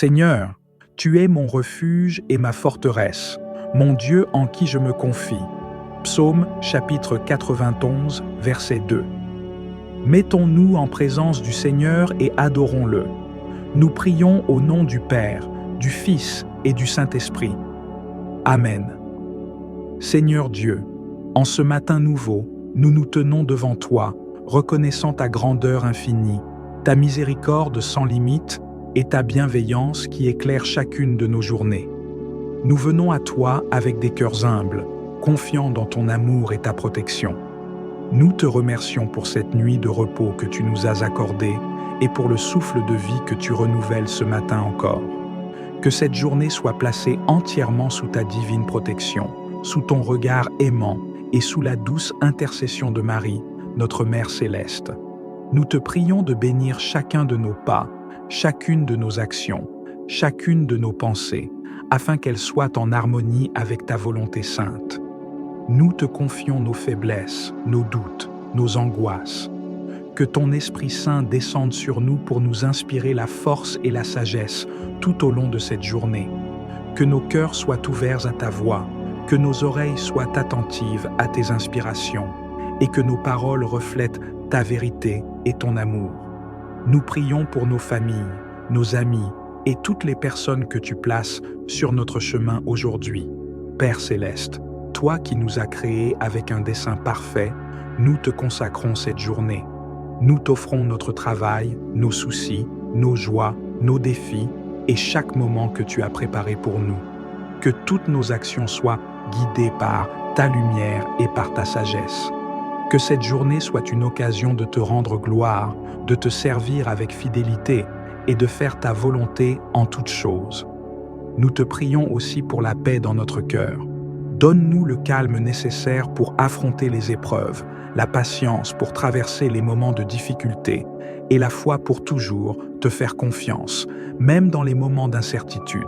Seigneur, tu es mon refuge et ma forteresse, mon Dieu en qui je me confie. Psaume chapitre 91, verset 2. Mettons-nous en présence du Seigneur et adorons-le. Nous prions au nom du Père, du Fils et du Saint-Esprit. Amen. Seigneur Dieu, en ce matin nouveau, nous nous tenons devant toi, reconnaissant ta grandeur infinie, ta miséricorde sans limite et ta bienveillance qui éclaire chacune de nos journées. Nous venons à toi avec des cœurs humbles, confiants dans ton amour et ta protection. Nous te remercions pour cette nuit de repos que tu nous as accordée et pour le souffle de vie que tu renouvelles ce matin encore. Que cette journée soit placée entièrement sous ta divine protection, sous ton regard aimant et sous la douce intercession de Marie, notre Mère céleste. Nous te prions de bénir chacun de nos pas, chacune de nos actions, chacune de nos pensées, afin qu'elles soient en harmonie avec ta volonté sainte. Nous te confions nos faiblesses, nos doutes, nos angoisses. Que ton Esprit Saint descende sur nous pour nous inspirer la force et la sagesse tout au long de cette journée. Que nos cœurs soient ouverts à ta voix, que nos oreilles soient attentives à tes inspirations et que nos paroles reflètent ta vérité et ton amour. Nous prions pour nos familles, nos amis et toutes les personnes que tu places sur notre chemin aujourd'hui. Père céleste, toi qui nous as créés avec un dessein parfait, nous te consacrons cette journée. Nous t'offrons notre travail, nos soucis, nos joies, nos défis et chaque moment que tu as préparé pour nous. Que toutes nos actions soient guidées par ta lumière et par ta sagesse. Que cette journée soit une occasion de te rendre gloire, de te servir avec fidélité et de faire ta volonté en toutes choses. Nous te prions aussi pour la paix dans notre cœur. Donne-nous le calme nécessaire pour affronter les épreuves, la patience pour traverser les moments de difficulté et la foi pour toujours te faire confiance, même dans les moments d'incertitude.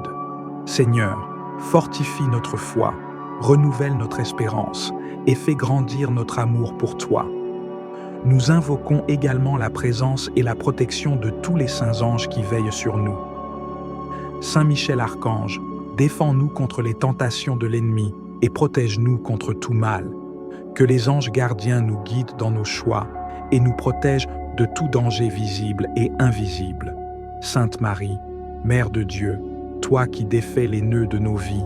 Seigneur, fortifie notre foi, renouvelle notre espérance et fais grandir notre amour pour toi. Nous invoquons également la présence et la protection de tous les saints anges qui veillent sur nous. Saint Michel Archange, défends-nous contre les tentations de l'ennemi et protège-nous contre tout mal. Que les anges gardiens nous guident dans nos choix et nous protègent de tout danger visible et invisible. Sainte Marie, Mère de Dieu, toi qui défais les nœuds de nos vies,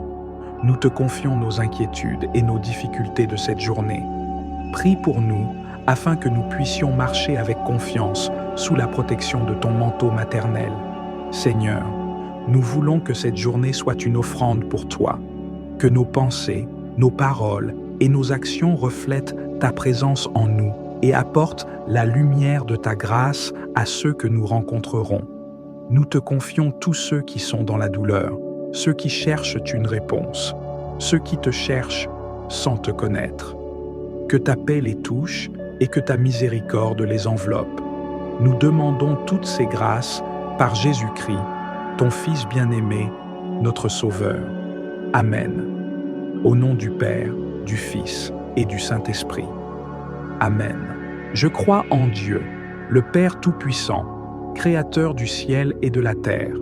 nous te confions nos inquiétudes et nos difficultés de cette journée. Prie pour nous afin que nous puissions marcher avec confiance sous la protection de ton manteau maternel. Seigneur, nous voulons que cette journée soit une offrande pour toi, que nos pensées, nos paroles et nos actions reflètent ta présence en nous et apportent la lumière de ta grâce à ceux que nous rencontrerons. Nous te confions tous ceux qui sont dans la douleur, ceux qui cherchent une réponse, ceux qui te cherchent sans te connaître. Que ta paix les touche et que ta miséricorde les enveloppe. Nous demandons toutes ces grâces par Jésus-Christ, ton Fils bien-aimé, notre Sauveur. Amen. Au nom du Père, du Fils et du Saint-Esprit. Amen. Je crois en Dieu, le Père Tout-Puissant, Créateur du ciel et de la terre,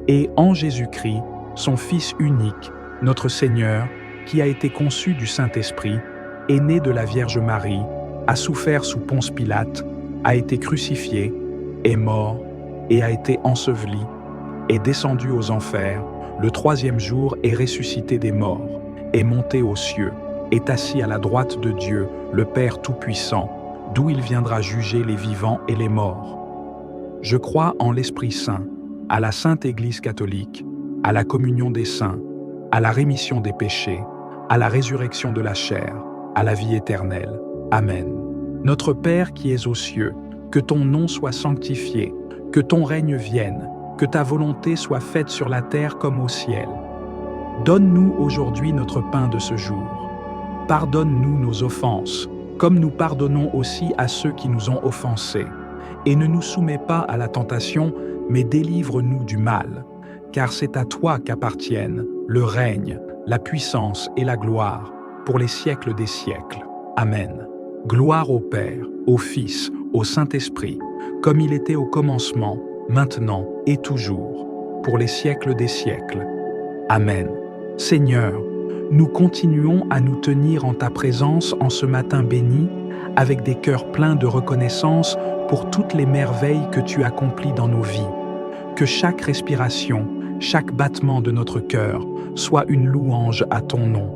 et en Jésus-Christ, son Fils unique, notre Seigneur, qui a été conçu du Saint-Esprit, est né de la Vierge Marie, a souffert sous Ponce Pilate, a été crucifié, est mort et a été enseveli, est descendu aux enfers, le troisième jour est ressuscité des morts, est monté aux cieux, est assis à la droite de Dieu, le Père Tout-Puissant, d'où il viendra juger les vivants et les morts. Je crois en l'Esprit Saint, à la Sainte Église catholique, à la communion des saints, à la rémission des péchés, à la résurrection de la chair, à la vie éternelle. Amen. Notre Père qui es aux cieux, que ton nom soit sanctifié, que ton règne vienne, que ta volonté soit faite sur la terre comme au ciel. Donne-nous aujourd'hui notre pain de ce jour. Pardonne-nous nos offenses, comme nous pardonnons aussi à ceux qui nous ont offensés. Et ne nous soumets pas à la tentation, mais délivre-nous du mal. Car c'est à toi qu'appartiennent le règne, la puissance et la gloire, pour les siècles des siècles. Amen. Gloire au Père, au Fils, au Saint-Esprit, comme il était au commencement, maintenant et toujours. pour les siècles des siècles. Amen. Seigneur, nous continuons à nous tenir en ta présence en ce matin béni, avec des cœurs pleins de reconnaissance pour toutes les merveilles que tu accomplis dans nos vies. Que chaque respiration, chaque battement de notre cœur soit une louange à ton nom.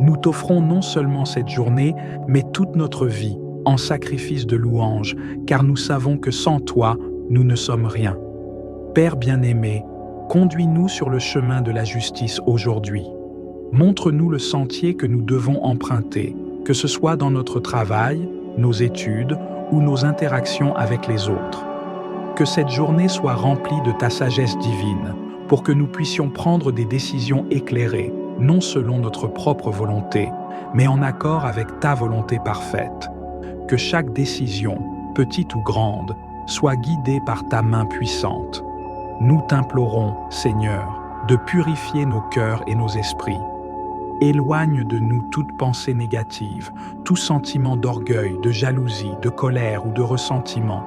Nous t'offrons non seulement cette journée, mais toute notre vie en sacrifice de louange, car nous savons que sans toi, nous ne sommes rien. Père bien-aimé, conduis-nous sur le chemin de la justice aujourd'hui. Montre-nous le sentier que nous devons emprunter, que ce soit dans notre travail, nos études ou nos interactions avec les autres. Que cette journée soit remplie de ta sagesse divine, pour que nous puissions prendre des décisions éclairées, non selon notre propre volonté, mais en accord avec ta volonté parfaite. Que chaque décision, petite ou grande, soit guidée par ta main puissante. Nous t'implorons, Seigneur, de purifier nos cœurs et nos esprits. Éloigne de nous toute pensée négative, tout sentiment d'orgueil, de jalousie, de colère ou de ressentiment.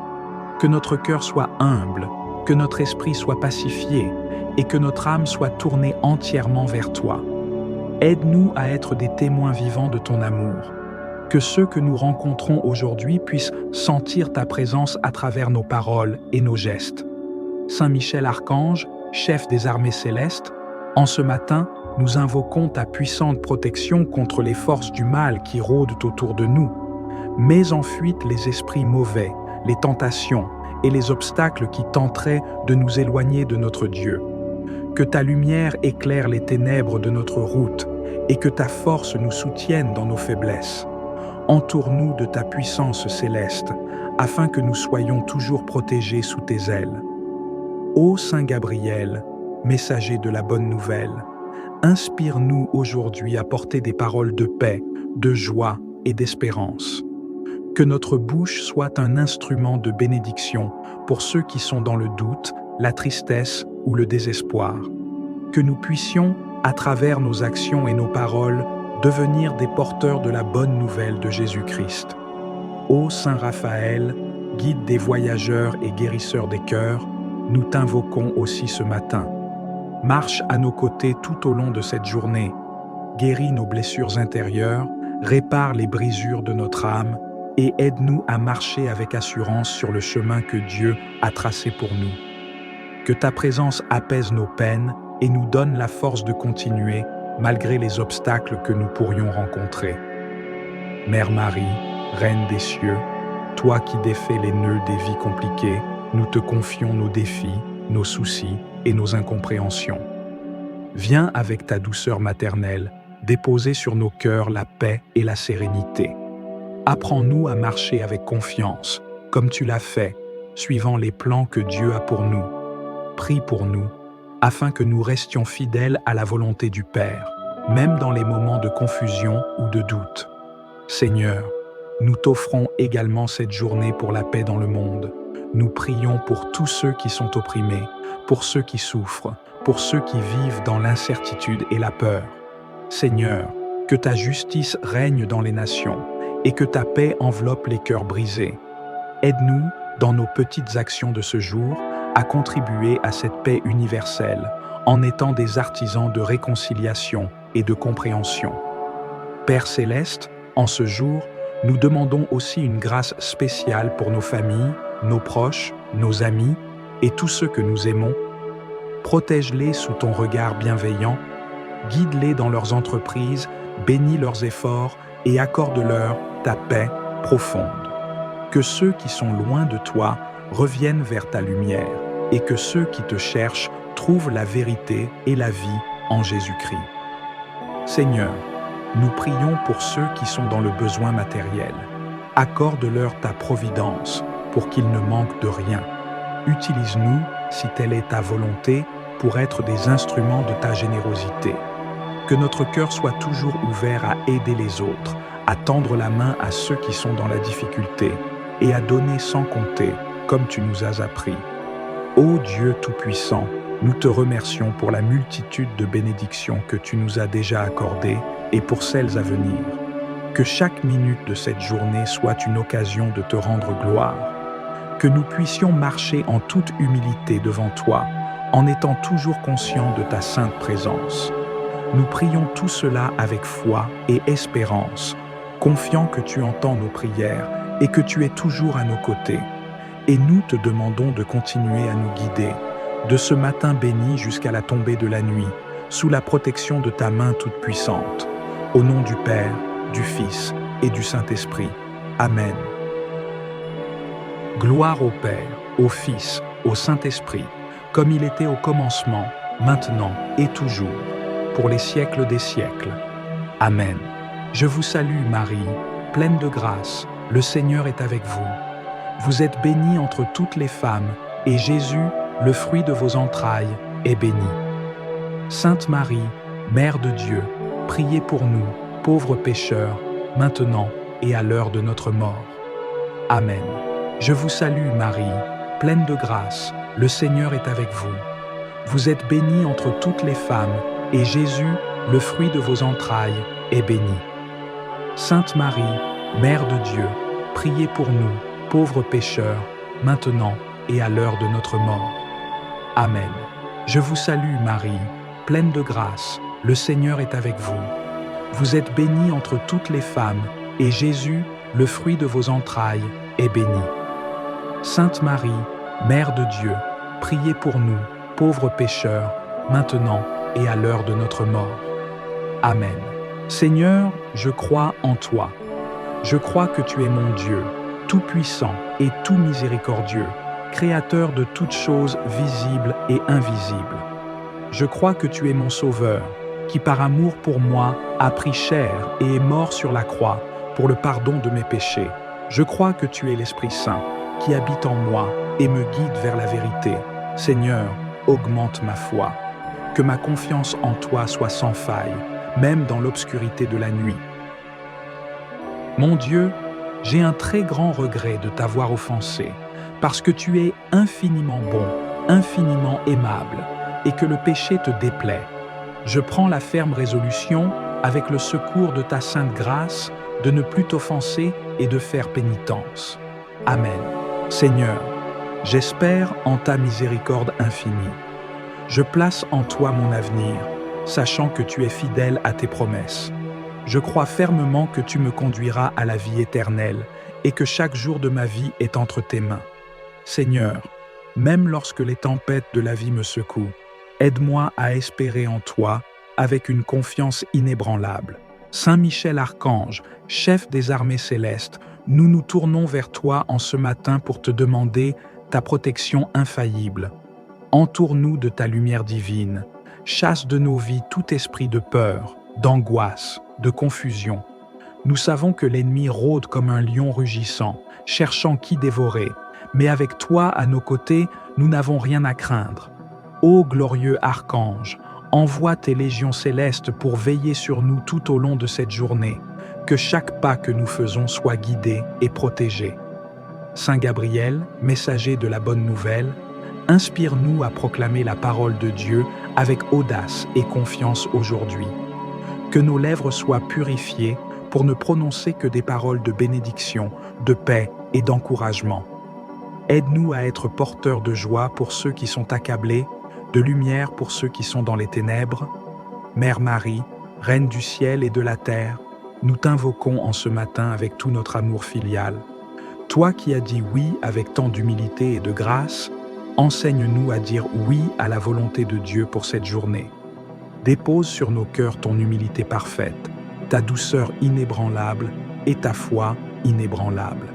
Que notre cœur soit humble, que notre esprit soit pacifié et que notre âme soit tournée entièrement vers toi. Aide-nous à être des témoins vivants de ton amour. Que ceux que nous rencontrons aujourd'hui puissent sentir ta présence à travers nos paroles et nos gestes. Saint Michel Archange, chef des armées célestes, en ce matin, nous invoquons ta puissante protection contre les forces du mal qui rôdent autour de nous. Mets en fuite les esprits mauvais, les tentations et les obstacles qui tenteraient de nous éloigner de notre Dieu. Que ta lumière éclaire les ténèbres de notre route et que ta force nous soutienne dans nos faiblesses. Entoure-nous de ta puissance céleste, afin que nous soyons toujours protégés sous tes ailes. Ô Saint Gabriel, messager de la bonne nouvelle, inspire-nous aujourd'hui à porter des paroles de paix, de joie et d'espérance. Que notre bouche soit un instrument de bénédiction pour ceux qui sont dans le doute, la tristesse ou le désespoir. Que nous puissions, à travers nos actions et nos paroles, devenir des porteurs de la bonne nouvelle de Jésus-Christ. Ô Saint Raphaël, guide des voyageurs et guérisseur des cœurs, nous t'invoquons aussi ce matin. Marche à nos côtés tout au long de cette journée, guéris nos blessures intérieures, répare les brisures de notre âme et aide-nous à marcher avec assurance sur le chemin que Dieu a tracé pour nous. Que ta présence apaise nos peines et nous donne la force de continuer malgré les obstacles que nous pourrions rencontrer. Mère Marie, Reine des cieux, toi qui défais les nœuds des vies compliquées, nous te confions nos défis, nos soucis et nos incompréhensions. Viens avec ta douceur maternelle déposer sur nos cœurs la paix et la sérénité. Apprends-nous à marcher avec confiance, comme tu l'as fait, suivant les plans que Dieu a pour nous. Prie pour nous, afin que nous restions fidèles à la volonté du Père, même dans les moments de confusion ou de doute. Seigneur, nous t'offrons également cette journée pour la paix dans le monde. Nous prions pour tous ceux qui sont opprimés, pour ceux qui souffrent, pour ceux qui vivent dans l'incertitude et la peur. Seigneur, que ta justice règne dans les nations et que ta paix enveloppe les cœurs brisés. Aide-nous, dans nos petites actions de ce jour, à contribuer à cette paix universelle en étant des artisans de réconciliation et de compréhension. Père céleste, en ce jour, nous demandons aussi une grâce spéciale pour nos familles, nos proches, nos amis et tous ceux que nous aimons. Protège-les sous ton regard bienveillant, guide-les dans leurs entreprises, bénis leurs efforts et accorde-leur ta paix profonde. Que ceux qui sont loin de toi reviennent vers ta lumière et que ceux qui te cherchent trouvent la vérité et la vie en Jésus-Christ. Seigneur, nous prions pour ceux qui sont dans le besoin matériel. Accorde-leur ta providence pour qu'ils ne manquent de rien. Utilise-nous, si telle est ta volonté, pour être des instruments de ta générosité. Que notre cœur soit toujours ouvert à aider les autres, à tendre la main à ceux qui sont dans la difficulté et à donner sans compter, comme tu nous as appris. Ô Dieu Tout-Puissant, nous te remercions pour la multitude de bénédictions que tu nous as déjà accordées et pour celles à venir. Que chaque minute de cette journée soit une occasion de te rendre gloire. Que nous puissions marcher en toute humilité devant toi, en étant toujours conscients de ta sainte présence. Nous prions tout cela avec foi et espérance, confiants que tu entends nos prières et que tu es toujours à nos côtés. Et nous te demandons de continuer à nous guider, de ce matin béni jusqu'à la tombée de la nuit, sous la protection de ta main toute-puissante. Au nom du Père, du Fils et du Saint-Esprit. Amen. Gloire au Père, au Fils, au Saint-Esprit, comme il était au commencement, maintenant et toujours, pour les siècles des siècles. Amen. Je vous salue Marie, pleine de grâce, le Seigneur est avec vous. Vous êtes bénie entre toutes les femmes, et Jésus, le fruit de vos entrailles, est béni. Sainte Marie, Mère de Dieu, priez pour nous, pauvres pécheurs, maintenant et à l'heure de notre mort. Amen. Je vous salue Marie, pleine de grâce, le Seigneur est avec vous. Vous êtes bénie entre toutes les femmes, et Jésus, le fruit de vos entrailles, est béni. Sainte Marie, Mère de Dieu, priez pour nous, pauvres pécheurs, maintenant et à l'heure de notre mort. Amen. Je vous salue Marie, pleine de grâce, le Seigneur est avec vous. Vous êtes bénie entre toutes les femmes, et Jésus, le fruit de vos entrailles, est béni. Sainte Marie, Mère de Dieu, priez pour nous, pauvres pécheurs, maintenant et à l'heure de notre mort. Amen. Seigneur, je crois en toi. Je crois que tu es mon Dieu, tout-puissant et tout miséricordieux, créateur de toutes choses visibles et invisibles. Je crois que tu es mon Sauveur, qui par amour pour moi a pris chair et est mort sur la croix pour le pardon de mes péchés. Je crois que tu es l'Esprit Saint, qui habite en moi et me guide vers la vérité. Seigneur, augmente ma foi. Que ma confiance en toi soit sans faille, même dans l'obscurité de la nuit. Mon Dieu, j'ai un très grand regret de t'avoir offensé, parce que tu es infiniment bon, infiniment aimable, et que le péché te déplaît. Je prends la ferme résolution, avec le secours de ta sainte grâce, de ne plus t'offenser et de faire pénitence. Amen. Seigneur, j'espère en ta miséricorde infinie. Je place en toi mon avenir, sachant que tu es fidèle à tes promesses. Je crois fermement que tu me conduiras à la vie éternelle et que chaque jour de ma vie est entre tes mains. Seigneur, même lorsque les tempêtes de la vie me secouent, aide-moi à espérer en toi avec une confiance inébranlable. Saint Michel Archange, chef des armées célestes, nous nous tournons vers toi en ce matin pour te demander ta protection infaillible. Entoure-nous de ta lumière divine, chasse de nos vies tout esprit de peur, d'angoisse, de confusion. Nous savons que l'ennemi rôde comme un lion rugissant, cherchant qui dévorer, mais avec toi à nos côtés, nous n'avons rien à craindre. Ô glorieux archange, envoie tes légions célestes pour veiller sur nous tout au long de cette journée, que chaque pas que nous faisons soit guidé et protégé. Saint Gabriel, messager de la bonne nouvelle, inspire-nous à proclamer la parole de Dieu avec audace et confiance aujourd'hui. Que nos lèvres soient purifiées pour ne prononcer que des paroles de bénédiction, de paix et d'encouragement. Aide-nous à être porteurs de joie pour ceux qui sont accablés, de lumière pour ceux qui sont dans les ténèbres. Mère Marie, Reine du ciel et de la terre, nous t'invoquons en ce matin avec tout notre amour filial. Toi qui as dit oui avec tant d'humilité et de grâce, enseigne-nous à dire oui à la volonté de Dieu pour cette journée. Dépose sur nos cœurs ton humilité parfaite, ta douceur inébranlable et ta foi inébranlable.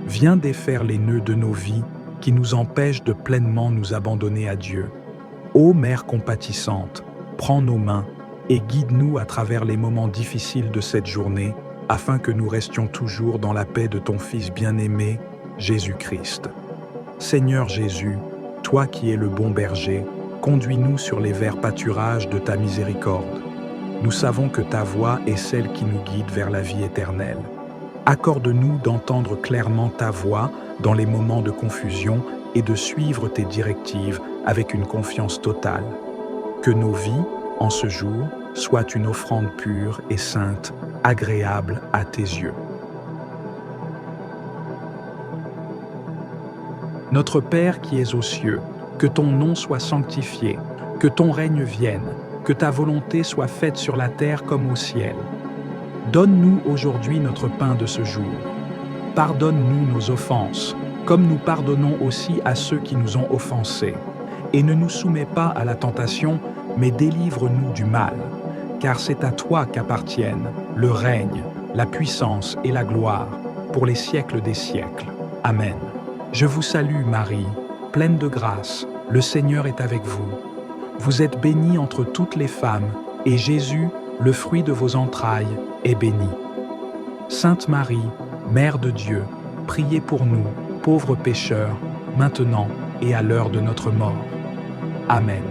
Viens défaire les nœuds de nos vies qui nous empêchent de pleinement nous abandonner à Dieu. Ô Mère compatissante, prends nos mains et guide-nous à travers les moments difficiles de cette journée, afin que nous restions toujours dans la paix de ton Fils bien-aimé, Jésus-Christ. Seigneur Jésus, toi qui es le bon berger, conduis-nous sur les verts pâturages de ta miséricorde. Nous savons que ta voix est celle qui nous guide vers la vie éternelle. Accorde-nous d'entendre clairement ta voix dans les moments de confusion et de suivre tes directives avec une confiance totale. Que nos vies, en ce jour, soient une offrande pure et sainte, agréable à tes yeux. Notre Père qui es aux cieux, que ton nom soit sanctifié, que ton règne vienne, que ta volonté soit faite sur la terre comme au ciel. Donne-nous aujourd'hui notre pain de ce jour. Pardonne-nous nos offenses, comme nous pardonnons aussi à ceux qui nous ont offensés. Et ne nous soumets pas à la tentation, mais délivre-nous du mal. Car c'est à toi qu'appartiennent le règne, la puissance et la gloire, pour les siècles des siècles. Amen. Je vous salue Marie, pleine de grâce, le Seigneur est avec vous. Vous êtes bénie entre toutes les femmes, et Jésus, le fruit de vos entrailles, est béni. Sainte Marie, Mère de Dieu, priez pour nous, pauvres pécheurs, maintenant et à l'heure de notre mort. Amen.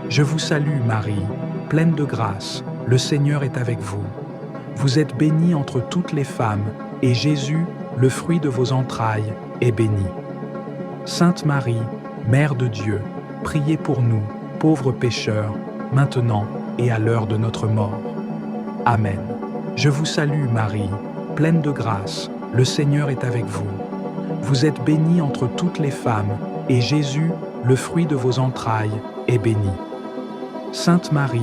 Je vous salue Marie, pleine de grâce, le Seigneur est avec vous. Vous êtes bénie entre toutes les femmes, et Jésus, le fruit de vos entrailles, est béni. Sainte Marie, Mère de Dieu, priez pour nous, pauvres pécheurs, maintenant et à l'heure de notre mort. Amen. Je vous salue Marie, pleine de grâce, le Seigneur est avec vous. Vous êtes bénie entre toutes les femmes, et Jésus, le fruit de vos entrailles, est béni. Sainte Marie,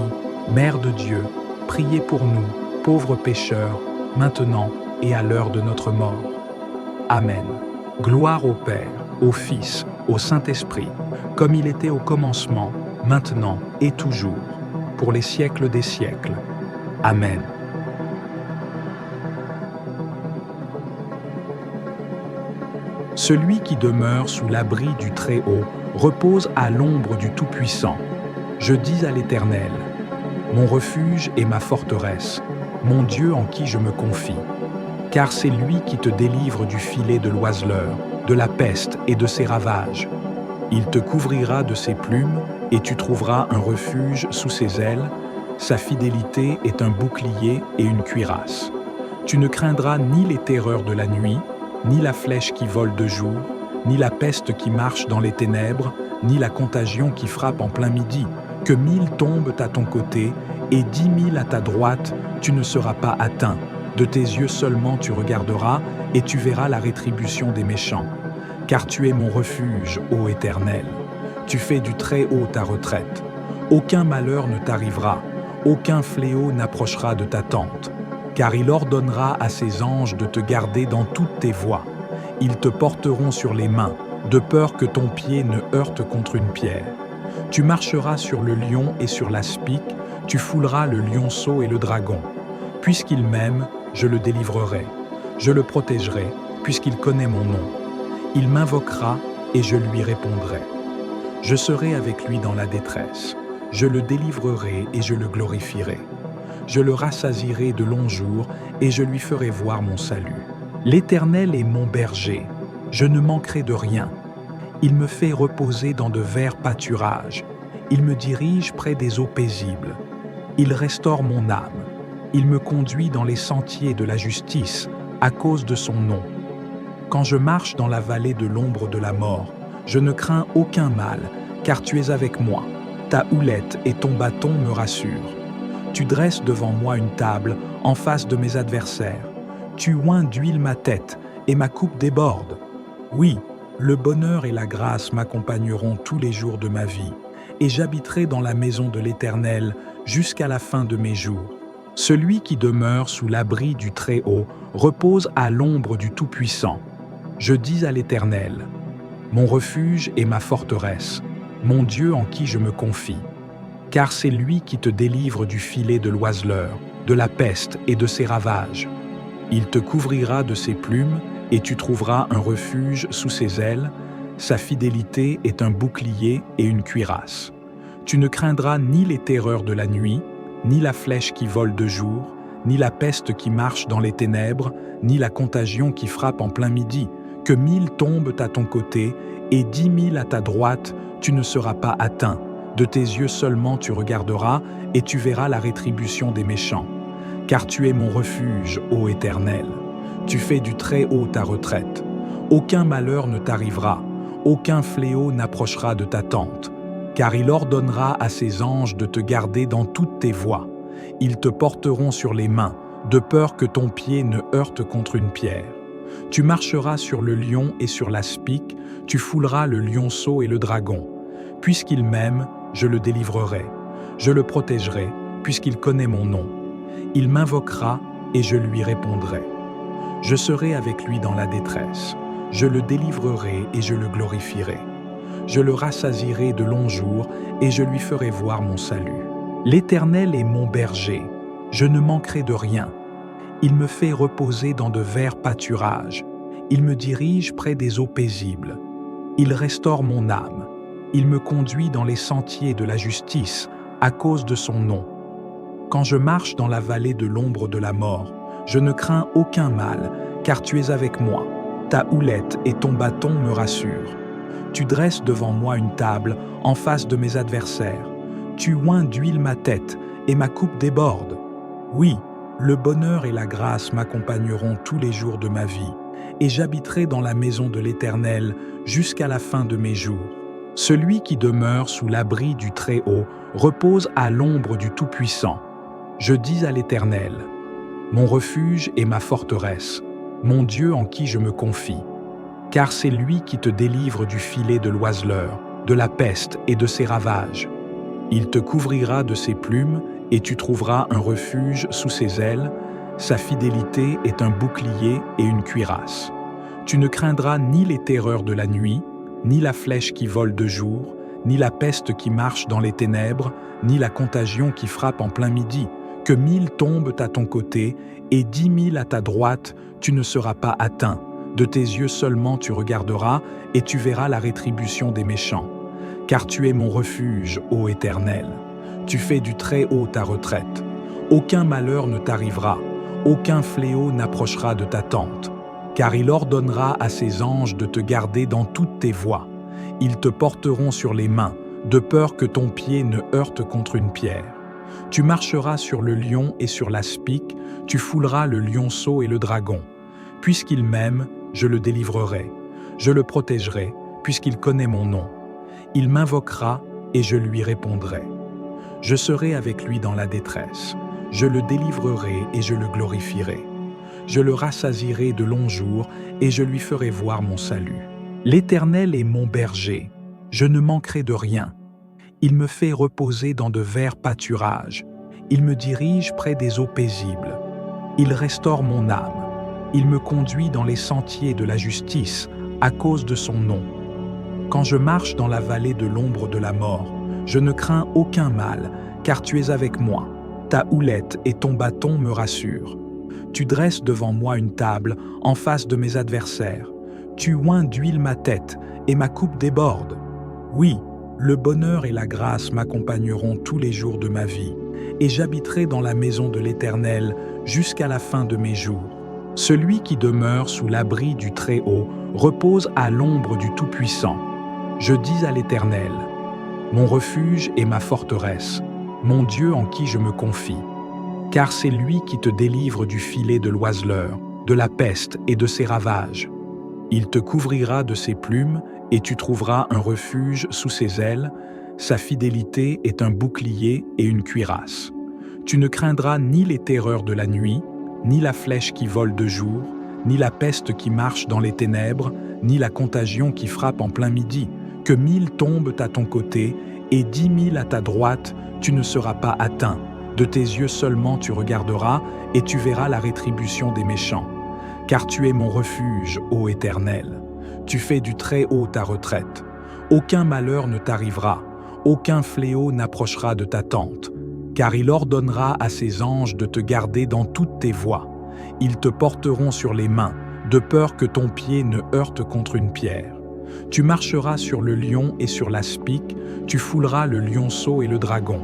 Mère de Dieu, priez pour nous, pauvres pécheurs, maintenant et à l'heure de notre mort. Amen. Gloire au Père, au Fils, au Saint-Esprit, comme il était au commencement, maintenant et toujours, pour les siècles des siècles. Amen. Celui qui demeure sous l'abri du Très-Haut repose à l'ombre du Tout-Puissant. Je dis à l'Éternel, mon refuge et ma forteresse, mon Dieu en qui je me confie. Car c'est lui qui te délivre du filet de l'oiseleur, de la peste et de ses ravages. Il te couvrira de ses plumes et tu trouveras un refuge sous ses ailes. Sa fidélité est un bouclier et une cuirasse. Tu ne craindras ni les terreurs de la nuit, ni la flèche qui vole de jour, ni la peste qui marche dans les ténèbres, ni la contagion qui frappe en plein midi. Que 1000 tombent à ton côté et 10 000 à ta droite, tu ne seras pas atteint. De tes yeux seulement tu regarderas et tu verras la rétribution des méchants. Car tu es mon refuge, ô Éternel. Tu fais du Très-Haut ta retraite. Aucun malheur ne t'arrivera, aucun fléau n'approchera de ta tente. Car il ordonnera à ses anges de te garder dans toutes tes voies. Ils te porteront sur les mains, de peur que ton pied ne heurte contre une pierre. Tu marcheras sur le lion et sur l'aspic, tu fouleras le lionceau et le dragon. Puisqu'il m'aime, je le délivrerai. Je le protégerai, puisqu'il connaît mon nom. Il m'invoquera et je lui répondrai. Je serai avec lui dans la détresse. Je le délivrerai et je le glorifierai. Je le rassasierai de longs jours et je lui ferai voir mon salut. L'Éternel est mon berger, je ne manquerai de rien. Il me fait reposer dans de verts pâturages. Il me dirige près des eaux paisibles. Il restaure mon âme. Il me conduit dans les sentiers de la justice à cause de son nom. Quand je marche dans la vallée de l'ombre de la mort, je ne crains aucun mal, car tu es avec moi. Ta houlette et ton bâton me rassurent. Tu dresses devant moi une table en face de mes adversaires. Tu oins d'huile ma tête et ma coupe déborde. Oui, le bonheur et la grâce m'accompagneront tous les jours de ma vie, et j'habiterai dans la maison de l'Éternel jusqu'à la fin de mes jours. Celui qui demeure sous l'abri du Très-Haut repose à l'ombre du Tout-Puissant. Je dis à l'Éternel, mon refuge et ma forteresse, mon Dieu en qui je me confie. Car c'est lui qui te délivre du filet de l'oiseleur, de la peste et de ses ravages. Il te couvrira de ses plumes et tu trouveras un refuge sous ses ailes. Sa fidélité est un bouclier et une cuirasse. Tu ne craindras ni les terreurs de la nuit, ni la flèche qui vole de jour, ni la peste qui marche dans les ténèbres, ni la contagion qui frappe en plein midi. Que 1000 tombent à ton côté et 10 000 à ta droite, tu ne seras pas atteint. De tes yeux seulement tu regarderas et tu verras la rétribution des méchants. Car tu es mon refuge, ô Éternel. Tu fais du Très-Haut ta retraite. Aucun malheur ne t'arrivera, aucun fléau n'approchera de ta tente. Car il ordonnera à ses anges de te garder dans toutes tes voies. Ils te porteront sur les mains, de peur que ton pied ne heurte contre une pierre. Tu marcheras sur le lion et sur l'aspic, tu fouleras le lionceau et le dragon. Puisqu'il m'aime, je le délivrerai. Je le protégerai, puisqu'il connaît mon nom. Il m'invoquera et je lui répondrai. Je serai avec lui dans la détresse. Je le délivrerai et je le glorifierai. Je le rassasierai de longs jours et je lui ferai voir mon salut. L'Éternel est mon berger. Je ne manquerai de rien. Il me fait reposer dans de verts pâturages. Il me dirige près des eaux paisibles. Il restaure mon âme. Il me conduit dans les sentiers de la justice à cause de son nom. Quand je marche dans la vallée de l'ombre de la mort, je ne crains aucun mal, car tu es avec moi. Ta houlette et ton bâton me rassurent. Tu dresses devant moi une table en face de mes adversaires. Tu oins d'huile ma tête et ma coupe déborde. Oui, le bonheur et la grâce m'accompagneront tous les jours de ma vie, et j'habiterai dans la maison de l'Éternel jusqu'à la fin de mes jours. Celui qui demeure sous l'abri du Très-Haut repose à l'ombre du Tout-Puissant. Je dis à l'Éternel, mon refuge et ma forteresse, mon Dieu en qui je me confie. Car c'est lui qui te délivre du filet de l'oiseleur, de la peste et de ses ravages. Il te couvrira de ses plumes et tu trouveras un refuge sous ses ailes. Sa fidélité est un bouclier et une cuirasse. Tu ne craindras ni les terreurs de la nuit, ni la flèche qui vole de jour, ni la peste qui marche dans les ténèbres, ni la contagion qui frappe en plein midi. Que 1000 tombent à ton côté et 10 000 à ta droite, tu ne seras pas atteint. De tes yeux seulement tu regarderas et tu verras la rétribution des méchants. Car tu es mon refuge, ô Éternel. Tu fais du Très-Haut ta retraite. Aucun malheur ne t'arrivera, aucun fléau n'approchera de ta tente. Car il ordonnera à ses anges de te garder dans toutes tes voies. Ils te porteront sur les mains, de peur que ton pied ne heurte contre une pierre. Tu marcheras sur le lion et sur l'aspic, tu fouleras le lionceau et le dragon. Puisqu'il m'aime, je le délivrerai. Je le protégerai, puisqu'il connaît mon nom. Il m'invoquera et je lui répondrai. Je serai avec lui dans la détresse. Je le délivrerai et je le glorifierai. Je le rassasierai de longs jours et je lui ferai voir mon salut. L'Éternel est mon berger. Je ne manquerai de rien. Il me fait reposer dans de verts pâturages. Il me dirige près des eaux paisibles. Il restaure mon âme. Il me conduit dans les sentiers de la justice à cause de son nom. Quand je marche dans la vallée de l'ombre de la mort, je ne crains aucun mal, car tu es avec moi. Ta houlette et ton bâton me rassurent. Tu dresses devant moi une table en face de mes adversaires. Tu oins d'huile ma tête et ma coupe déborde. Oui, le bonheur et la grâce m'accompagneront tous les jours de ma vie, et j'habiterai dans la maison de l'Éternel jusqu'à la fin de mes jours. Celui qui demeure sous l'abri du Très-Haut repose à l'ombre du Tout-Puissant. Je dis à l'Éternel, mon refuge et ma forteresse, mon Dieu en qui je me confie. Car c'est lui qui te délivre du filet de l'oiseleur, de la peste et de ses ravages. Il te couvrira de ses plumes et tu trouveras un refuge sous ses ailes. Sa fidélité est un bouclier et une cuirasse. Tu ne craindras ni les terreurs de la nuit, ni la flèche qui vole de jour, ni la peste qui marche dans les ténèbres, ni la contagion qui frappe en plein midi. Que 1000 tombent à ton côté et 10 000 à ta droite, tu ne seras pas atteint. De tes yeux seulement tu regarderas et tu verras la rétribution des méchants. Car tu es mon refuge, ô Éternel. Tu fais du Très-Haut ta retraite. Aucun malheur ne t'arrivera, aucun fléau n'approchera de ta tente. Car il ordonnera à ses anges de te garder dans toutes tes voies. Ils te porteront sur les mains, de peur que ton pied ne heurte contre une pierre. Tu marcheras sur le lion et sur l'aspic, tu fouleras le lionceau et le dragon.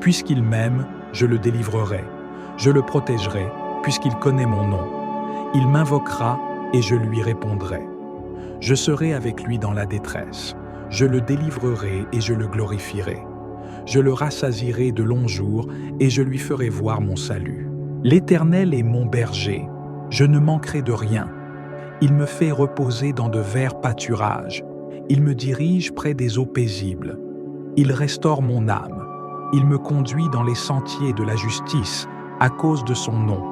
Puisqu'il m'aime, je le délivrerai. Je le protégerai, puisqu'il connaît mon nom. Il m'invoquera et je lui répondrai. Je serai avec lui dans la détresse. Je le délivrerai et je le glorifierai. Je le rassasierai de longs jours et je lui ferai voir mon salut. L'Éternel est mon berger. Je ne manquerai de rien. Il me fait reposer dans de verts pâturages. Il me dirige près des eaux paisibles. Il restaure mon âme. Il me conduit dans les sentiers de la justice à cause de son nom.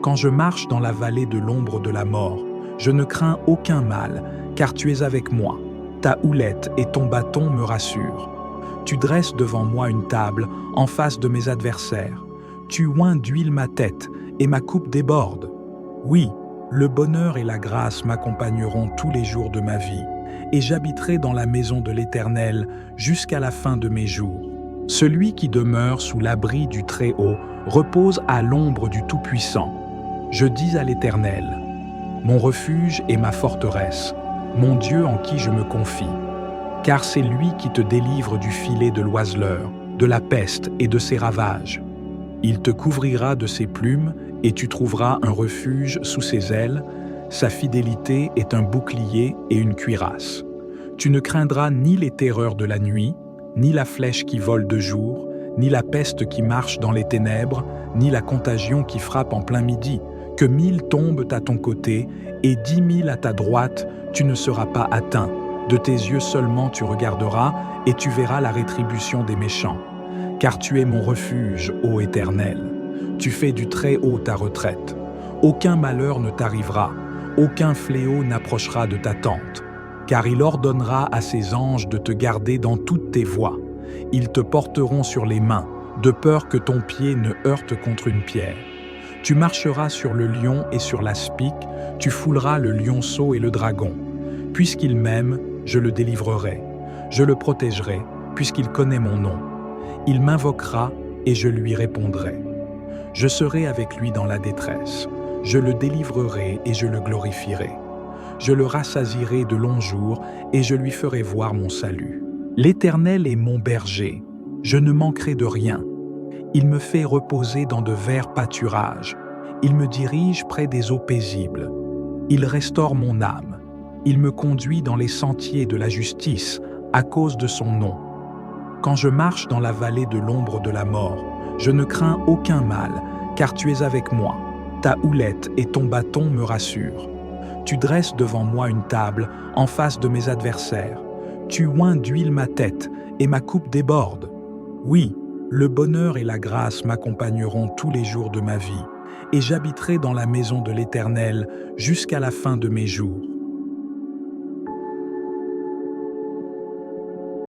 Quand je marche dans la vallée de l'ombre de la mort, je ne crains aucun mal, car tu es avec moi. Ta houlette et ton bâton me rassurent. Tu dresses devant moi une table en face de mes adversaires. Tu oins d'huile ma tête et ma coupe déborde. Oui, le bonheur et la grâce m'accompagneront tous les jours de ma vie, et j'habiterai dans la maison de l'Éternel jusqu'à la fin de mes jours. Celui qui demeure sous l'abri du Très-Haut repose à l'ombre du Tout-Puissant. Je dis à l'Éternel, mon refuge et ma forteresse, mon Dieu en qui je me confie. Car c'est lui qui te délivre du filet de l'oiseleur, de la peste et de ses ravages. Il te couvrira de ses plumes et tu trouveras un refuge sous ses ailes. Sa fidélité est un bouclier et une cuirasse. Tu ne craindras ni les terreurs de la nuit, ni la flèche qui vole de jour, ni la peste qui marche dans les ténèbres, ni la contagion qui frappe en plein midi. Que 1000 tombent à ton côté et 10 000 à ta droite, tu ne seras pas atteint. De tes yeux seulement tu regarderas et tu verras la rétribution des méchants. Car tu es mon refuge, ô Éternel. Tu fais du Très-Haut ta retraite. Aucun malheur ne t'arrivera, aucun fléau n'approchera de ta tente. Car il ordonnera à ses anges de te garder dans toutes tes voies. Ils te porteront sur les mains, de peur que ton pied ne heurte contre une pierre. Tu marcheras sur le lion et sur l'aspic, tu fouleras le lionceau et le dragon. Puisqu'il m'aime, je le délivrerai. Je le protégerai, puisqu'il connaît mon nom. Il m'invoquera et je lui répondrai. Je serai avec lui dans la détresse. Je le délivrerai et je le glorifierai. Je le rassasierai de longs jours et je lui ferai voir mon salut. L'Éternel est mon berger. Je ne manquerai de rien. Il me fait reposer dans de verts pâturages. Il me dirige près des eaux paisibles. Il restaure mon âme. Il me conduit dans les sentiers de la justice à cause de son nom. Quand je marche dans la vallée de l'ombre de la mort, je ne crains aucun mal, car tu es avec moi. Ta houlette et ton bâton me rassurent. Tu dresses devant moi une table en face de mes adversaires. Tu oins d'huile ma tête et ma coupe déborde. Oui, le bonheur et la grâce m'accompagneront tous les jours de ma vie, et j'habiterai dans la maison de l'Éternel jusqu'à la fin de mes jours.